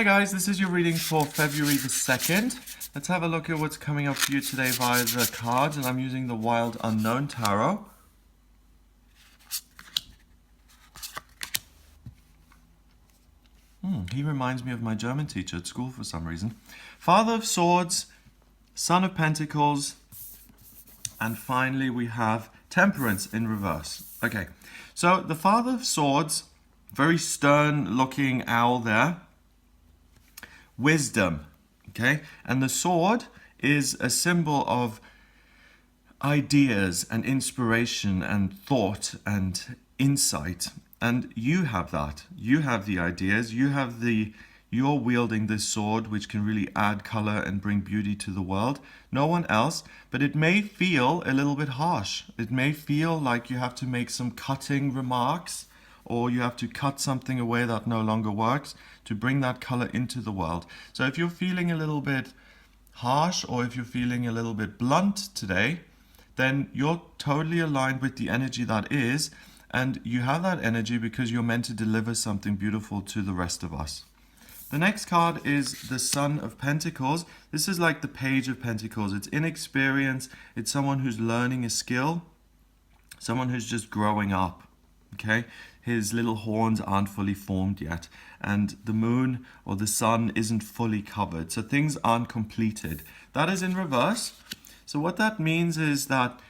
Hi guys, this is your reading for February the 2nd. Let's have a look at what's coming up for you today via the cards, and I'm using the Wild Unknown Tarot. He reminds me of my German teacher at school for some reason. Father of Swords, Son of Pentacles, and finally we have Temperance in reverse. Okay, so the Father of Swords, very stern looking owl there. Wisdom, okay? And the sword is a symbol of ideas and inspiration and thought and insight. And you have that. You have the ideas. You're wielding this sword, which can really add color and bring beauty to the world. No one else, but it may feel a little bit harsh. It may feel like you have to make some cutting remarks, or you have to cut something away that no longer works to bring that color into the world. So if you're feeling a little bit harsh, or if you're feeling a little bit blunt today, then you're totally aligned with the energy that is, and you have that energy because you're meant to deliver something beautiful to the rest of us. The next card is the Son of Pentacles. This is like the Page of Pentacles. It's inexperience. It's someone who's learning a skill, someone who's just growing up. Okay, his little horns aren't fully formed yet, and the moon or the sun isn't fully covered, so things aren't completed. That is in reverse. So what that means is that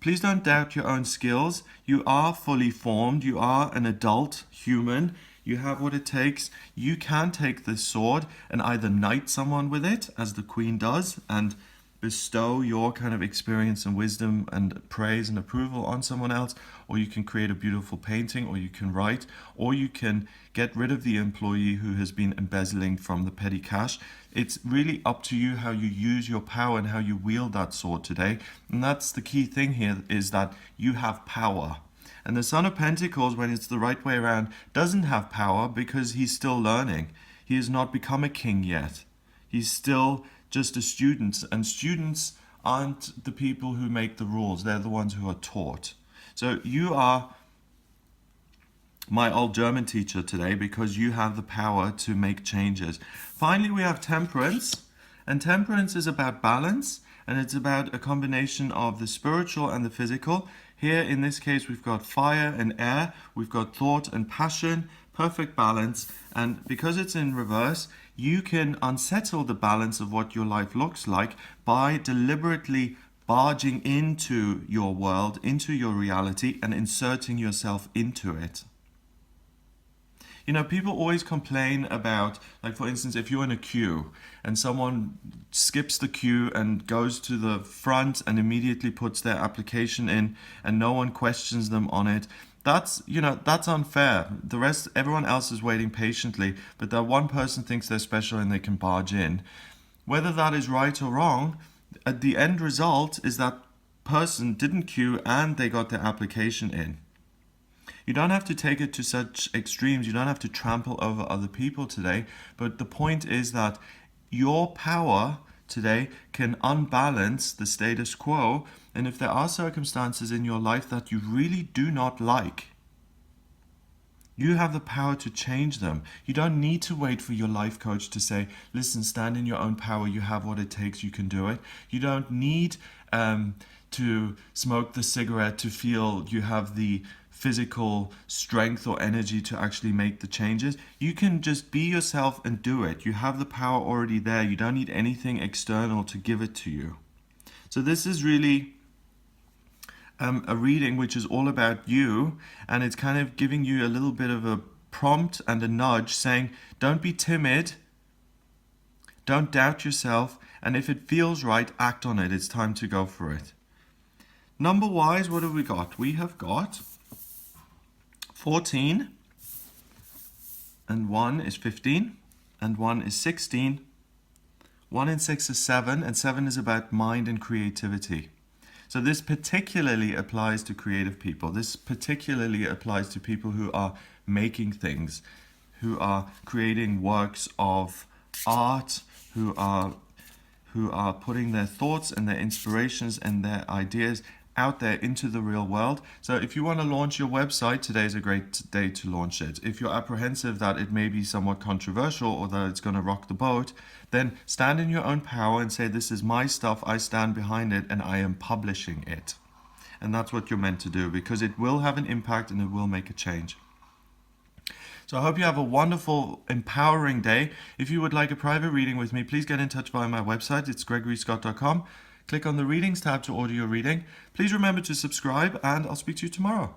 please don't doubt your own skills. You are fully formed. You are an adult human. You have what it takes. You can take this sword and either knight someone with it, as the Queen does, and bestow your kind of experience and wisdom and praise and approval on someone else, or you can create a beautiful painting, or you can write, or you can get rid of the employee who has been embezzling from the petty cash. It's really up to you how you use your power and how you wield that sword today. And that's the key thing here, is that you have power. And the Son of Pentacles, when it's the right way around, doesn't have power because he's still learning. He has not become a king yet. He's still just a student, and students aren't the people who make the rules. They're the ones who are taught. So you are my old German teacher today because you have the power to make changes. Finally, we have Temperance, and Temperance is about balance, and it's about a combination of the spiritual and the physical. Here in this case we've got fire and air, we've got thought and passion, perfect balance. And because it's in reverse, you can unsettle the balance of what your life looks like by deliberately barging into your world, into your reality, and inserting yourself into it. You know, people always complain about, like for instance, if you're in a queue and someone skips the queue and goes to the front and immediately puts their application in and no one questions them on it, that's unfair. The rest, everyone else is waiting patiently, but that one person thinks they're special and they can barge in. Whether that is right or wrong, at the end result is that person didn't queue and they got their application in. You don't have to take it to such extremes. You don't have to trample over other people today. But the point is that your power today can unbalance the status quo. And if there are circumstances in your life that you really do not like, you have the power to change them. You don't need to wait for your life coach to say, listen, stand in your own power. You have what it takes. You can do it. You don't need to smoke the cigarette to feel you have the physical strength or energy to actually make the changes. You can just be yourself and do it. You have the power already there. You don't need anything external to give it to you. So this is really a reading which is all about you, and it's kind of giving you a little bit of a prompt and a nudge saying, don't be timid, don't doubt yourself, and if it feels right, act on it. It's time to go for it. Number wise, what have we got? We have got 14, and 1 is 15, and 1 is 16. 1 and 6 is 7, and 7 is about mind and creativity. So this particularly applies to creative people. This particularly applies to people who are making things, who are creating works of art, who are putting their thoughts and their inspirations and their ideas out there into the real world. So if you want to launch your website, today is a great day to launch it. If you're apprehensive that it may be somewhat controversial or that it's going to rock the boat, then stand in your own power and say, this is my stuff, I stand behind it, and I am publishing it. And that's what you're meant to do, because it will have an impact and it will make a change. So I hope you have a wonderful, empowering day. If you would like a private reading with me, please get in touch via my website. It's gregoryscott.com. Click on the readings tab to order your reading. Please remember to subscribe, and I'll speak to you tomorrow.